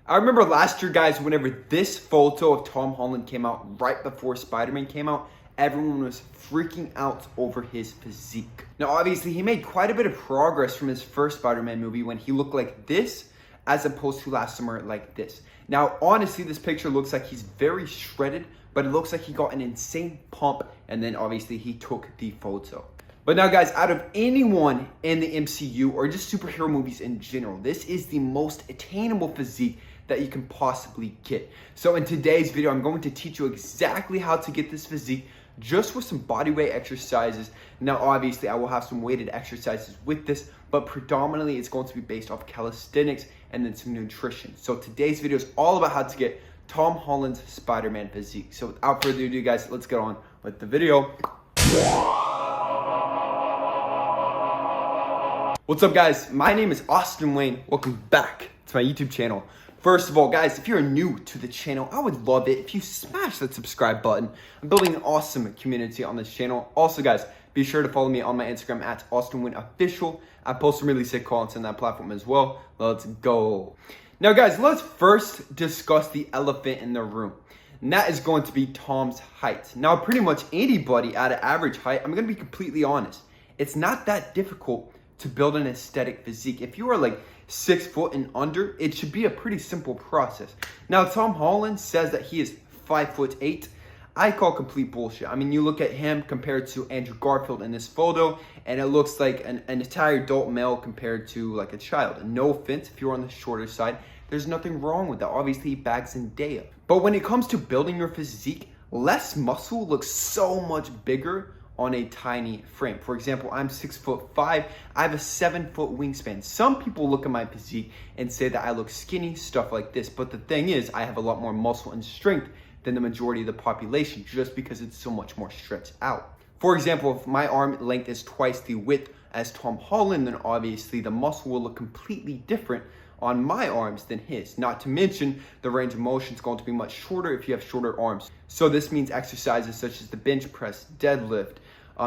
I remember last year, guys, whenever this photo of Tom Holland came out right before Spider-Man came out, everyone was freaking out over his physique. Now, obviously, he made quite a bit of progress from his first Spider-Man movie when he looked like this, as opposed to last summer like this. Now, honestly, this picture looks like he's very shredded, but it looks like he got an insane pump, and then obviously he took the photo. But now, guys, out of anyone in the MCU or just superhero movies in general, this is the most attainable physique that you can possibly get. So in today's video, I'm going to teach you exactly how to get this physique just with some body weight exercises. Now, obviously, I will have some weighted exercises with this, but predominantly it's going to be based off calisthenics and then some nutrition. So today's video is all about how to get Tom Holland's Spider-Man physique. So without further ado, guys, let's get on with the video. What's up, guys? My name is Austin Wayne. Welcome back to my YouTube channel. First of all, guys, if you're new to the channel, I would love it if you smash that subscribe button. I'm building an awesome community on this channel. Also, guys, be sure to follow me on my Instagram at AustinWinOfficial. I post some really sick content on that platform as well. Let's go. Now, guys, let's first discuss the elephant in the room. And that is going to be Tom's height. Now, pretty much anybody at an average height, I'm going to be completely honest, it's not that difficult to build an aesthetic physique. If you are like 6 foot and under, it should be a pretty simple process. Now, Tom Holland says that he is 5'8". I call complete bullshit. I mean, you look at him compared to Andrew Garfield in this photo, and it looks like an entire adult male compared to like a child. And no offense, if you're on the shorter side, there's nothing wrong with that. Obviously, he bags Zendaya. But when it comes to building your physique, less muscle looks so much bigger on a tiny frame. For example, I'm 6'5". I have a 7-foot wingspan. Some people look at my physique and say that I look skinny, stuff like this. But the thing is, I have a lot more muscle and strength than the majority of the population just because it's so much more stretched out. For example, if my arm length is twice the width as Tom Holland, then obviously the muscle will look completely different on my arms than his. Not to mention, the range of motion is going to be much shorter if you have shorter arms. So this means exercises such as the bench press, deadlift,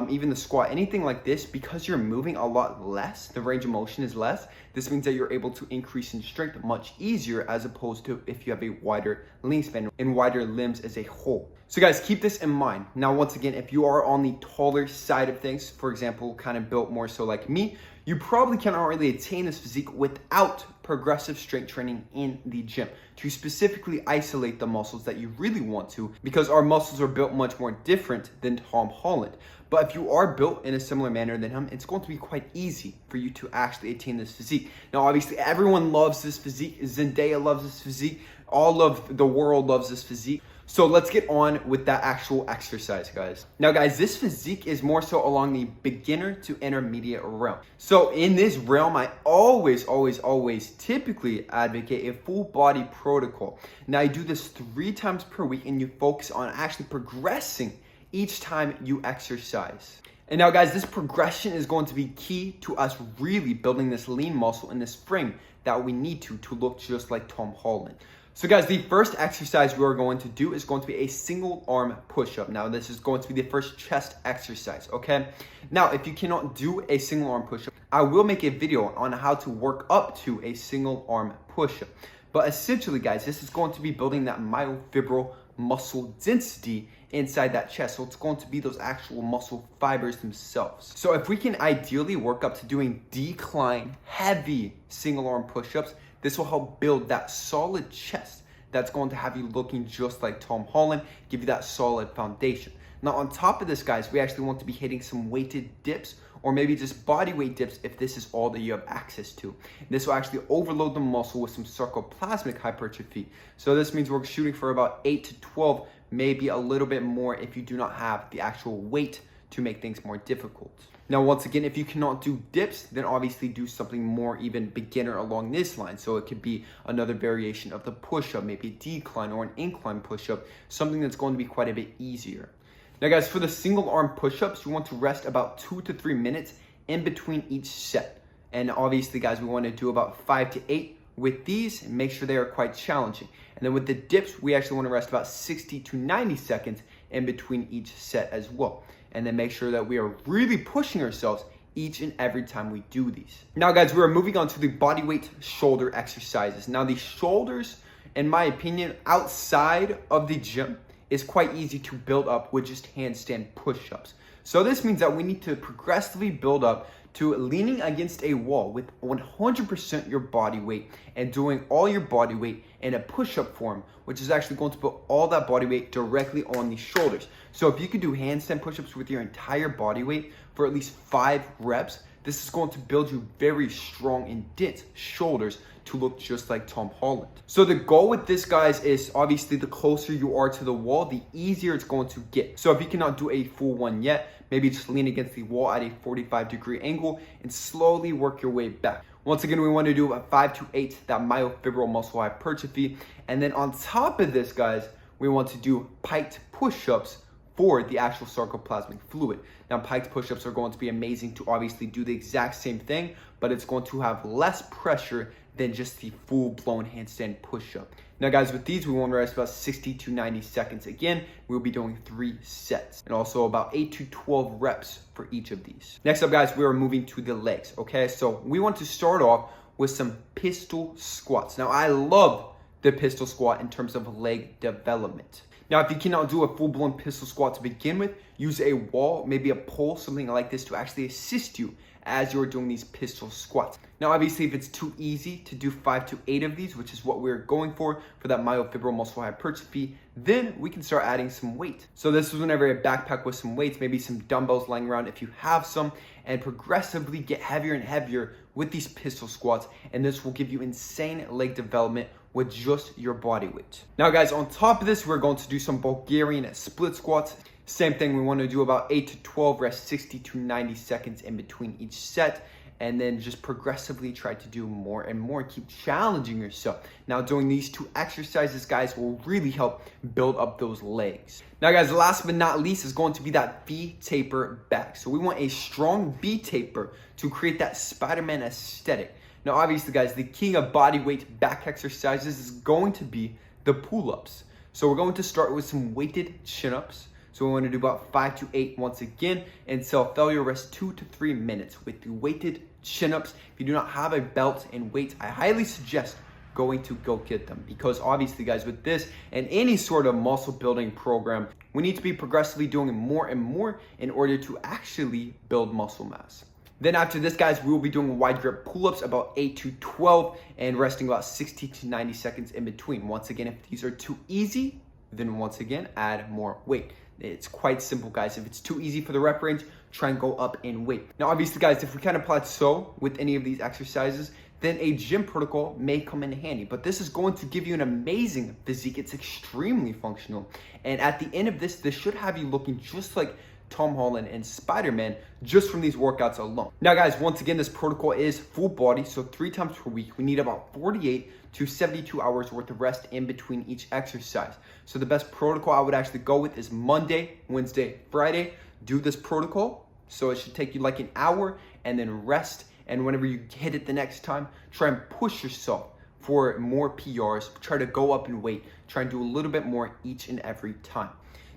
even the squat, anything like this, because you're moving a lot less, the range of motion is less, this means that you're able to increase in strength much easier as opposed to if you have a wider wingspan and wider limbs as a whole. So guys, keep this in mind. Now, once again, if you are on the taller side of things, for example, kind of built more so like me, you probably cannot really attain this physique without progressive strength training in the gym to specifically isolate the muscles that you really want to, because our muscles are built much more different than Tom Holland. But if you are built in a similar manner than him, it's going to be quite easy for you to actually attain this physique. Now, obviously, everyone loves this physique. Zendaya loves this physique. All of the world loves this physique. So let's get on with that actual exercise, guys. Now, guys, this physique is more so along the beginner to intermediate realm. So in this realm, I always typically advocate a full body protocol. Now, I do this 3 times per week, and you focus on actually progressing each time you exercise. And now, guys, this progression is going to be key to us really building this lean muscle in this frame that we need to look just like Tom Holland. So guys, the first exercise we are going to do is going to be a single arm push-up. Now, this is going to be the first chest exercise, okay? Now, if you cannot do a single arm push-up, I will make a video on how to work up to a single arm push-up. But essentially, guys, this is going to be building that myofibril muscle density inside that chest. So it's going to be those actual muscle fibers themselves. So if we can ideally work up to doing decline heavy single arm push-ups, this will help build that solid chest that's going to have you looking just like Tom Holland, give you that solid foundation. Now, on top of this, guys, we actually want to be hitting some weighted dips or maybe just body weight dips if this is all that you have access to. This will actually overload the muscle with some sarcoplasmic hypertrophy. So this means we're shooting for about 8 to 12, maybe a little bit more if you do not have the actual weight to make things more difficult. Now, once again, if you cannot do dips, then obviously do something more even beginner along this line. So it could be another variation of the push-up, maybe a decline or an incline push-up, something that's going to be quite a bit easier. Now, guys, for the single arm push-ups, you want to rest about 2 to 3 minutes in between each set. And obviously, guys, we want to do about 5 to 8 with these and make sure they are quite challenging. And then with the dips, we actually want to rest about 60 to 90 seconds in between each set as well. And then make sure that we are really pushing ourselves each and every time we do these. Now guys, we are moving on to the bodyweight shoulder exercises. Now the shoulders, in my opinion, outside of the gym is quite easy to build up with just handstand push-ups. So this means that we need to progressively build up to leaning against a wall with 100% your body weight and doing all your body weight in a push-up form, which is actually going to put all that body weight directly on the shoulders. So if you could do handstand push-ups with your entire body weight for at least 5 reps, this is going to build you very strong and dense shoulders to look just like Tom Holland. So the goal with this, guys, is obviously the closer you are to the wall, the easier it's going to get. So if you cannot do a full one yet, maybe just lean against the wall at a 45-degree angle and slowly work your way back. Once again, we want to do a 5 to 8, that myofibral muscle hypertrophy. And then on top of this, guys, we want to do piked push-ups for the actual sarcoplasmic fluid. Now, piked push-ups are going to be amazing to obviously do the exact same thing, but it's going to have less pressure than just the full-blown handstand push-up. Now guys, with these, we want to rest about 60 to 90 seconds. Again, we'll be doing 3 sets and also about 8 to 12 reps for each of these. Next up, guys, we are moving to the legs, okay? So we want to start off with some pistol squats. Now, I love the pistol squat in terms of leg development. Now, if you cannot do a full-blown pistol squat to begin with, use a wall, maybe a pole, something like this to actually assist you as you're doing these pistol squats. Now, obviously, if it's too easy to do 5 to 8 of these, which is what we're going for that myofibral muscle hypertrophy, then we can start adding some weight. So this is whenever a backpack with some weights, maybe some dumbbells lying around if you have some, and progressively get heavier and heavier with these pistol squats, and this will give you insane leg development with just your body weight. Now guys, on top of this, we're going to do some Bulgarian split squats. Same thing, we want to do about 8 to 12, rest 60 to 90 seconds in between each set, and then just progressively try to do more and more. Keep challenging yourself. Now, doing these 2 exercises, guys, will really help build up those legs. Now, guys, last but not least is going to be that V taper back. So we want a strong V taper to create that Spider-Man aesthetic. Now, obviously, guys, the king of body weight back exercises is going to be the pull-ups. So we're going to start with some weighted chin-ups. So we want to do about 5 to 8 once again until failure, rest 2 to 3 minutes with the weighted chin-ups. If you do not have a belt and weights, I highly suggest going to go get them, because obviously, guys, with this and any sort of muscle building program, we need to be progressively doing more and more in order to actually build muscle mass. Then after this, guys, we will be doing wide grip pull-ups about 8 to 12 and resting about 60 to 90 seconds in between. Once again, if these are too easy, then once again, add more weight. It's quite simple, guys. If it's too easy for the rep range, try and go up in weight. Now, obviously, guys, if we kind of plateau with any of these exercises, then a gym protocol may come in handy. But this is going to give you an amazing physique. It's extremely functional. And at the end of this should have you looking just like Tom Holland and Spider-Man just from these workouts alone. Now, guys, once again, this protocol is full body. So 3 times per week, we need about 48 to 72 hours worth of rest in between each exercise. So the best protocol I would actually go with is Monday, Wednesday, Friday. Do this protocol. So it should take you like an hour and then rest. And whenever you hit it the next time, try and push yourself for more PRs. Try to go up in weight. Try and do a little bit more each and every time.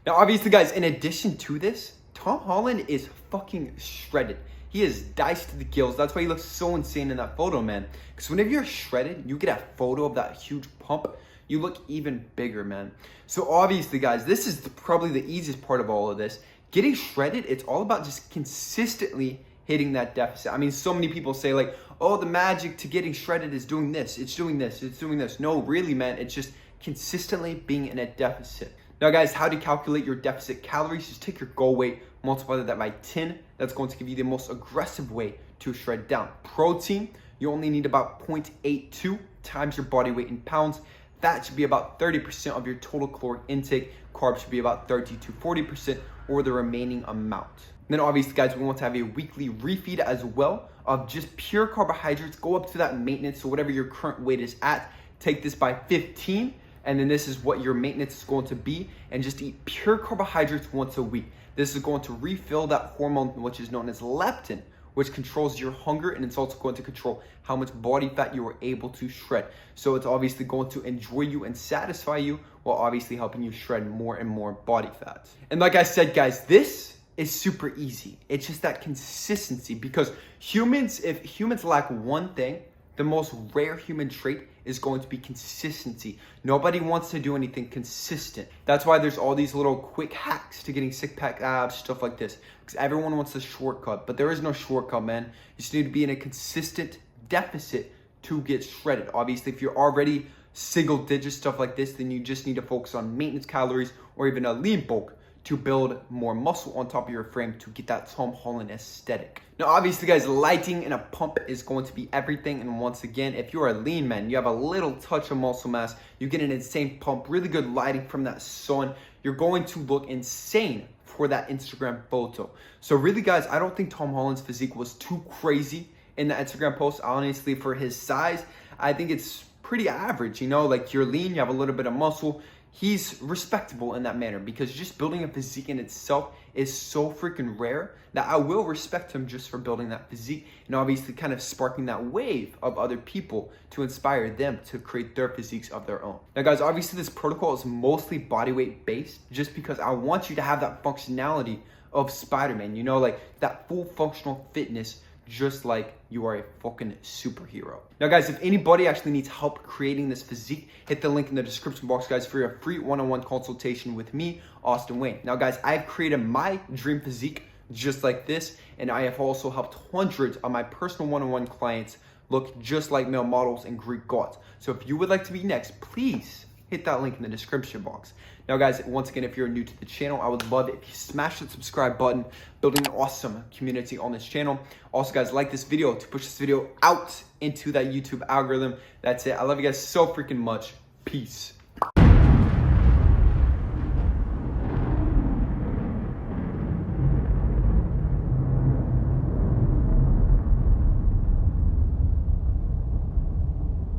Now, obviously, guys, in addition to this, Tom Holland is fucking shredded. He is diced to the gills. That's why he looks so insane in that photo, man. Because whenever you're shredded, you get a photo of that huge pump, you look even bigger, man. So obviously, guys, this is probably the easiest part of all of this. Getting shredded, it's all about just consistently hitting that deficit. I mean, so many people say like, oh, the magic to getting shredded is doing this, it's doing this, it's doing this. No, really, man, it's just consistently being in a deficit. Now, guys, how to calculate your deficit calories? Just take your goal weight, multiply that by 10. That's going to give you the most aggressive way to shred down. Protein, you only need about 0.82 times your body weight in pounds. Fat should be about 30% of your total caloric intake. Carbs should be about 30 to 40% or the remaining amount. Then obviously, guys, we want to have a weekly refeed as well of just pure carbohydrates. Go up to that maintenance, so whatever your current weight is at, take this by 15. And then this is what your maintenance is going to be, and just eat pure carbohydrates once a week. This is going to refill that hormone, which is known as leptin, which controls your hunger, and it's also going to control how much body fat you are able to shred. So it's obviously going to enjoy you and satisfy you, while obviously helping you shred more and more body fat. And like I said, guys, this is super easy. It's just that consistency, because if humans lack one thing, the most rare human trait is going to be consistency. Nobody wants to do anything consistent. That's why there's all these little quick hacks to getting six-pack abs, stuff like this, because everyone wants a shortcut, but there is no shortcut, man. You just need to be in a consistent deficit to get shredded. Obviously, if you're already single digit stuff like this, then you just need to focus on maintenance calories or even a lean bulk to build more muscle on top of your frame to get that Tom Holland aesthetic. Now, obviously, guys, lighting and a pump is going to be everything. And once again, if you're a lean man, you have a little touch of muscle mass, you get an insane pump, really good lighting from that sun, you're going to look insane for that Instagram photo. So really, guys, I don't think Tom Holland's physique was too crazy in the Instagram post. Honestly, for his size, I think it's pretty average. You know, like, you're lean, you have a little bit of muscle. He's respectable in that manner, because just building a physique in itself is so freaking rare that I will respect him just for building that physique, and obviously kind of sparking that wave of other people to inspire them to create their physiques of their own. Now, guys, obviously this protocol is mostly bodyweight based, just because I want you to have that functionality of Spider-Man, you know, like that full functional fitness, just like you are a fucking superhero. Now, guys, if anybody actually needs help creating this physique, hit the link in the description box, guys, for your free one-on-one consultation with me, Austin Wayne. Now, guys, I've created my dream physique just like this, and I have also helped hundreds of my personal one-on-one clients look just like male models and Greek gods. So if you would like to be next, please hit that link in the description box. Now, guys, once again, if you're new to the channel, I would love it if you smash that subscribe button, building an awesome community on this channel. Also, guys, like this video to push this video out into that YouTube algorithm. That's it. I love you guys so freaking much. Peace.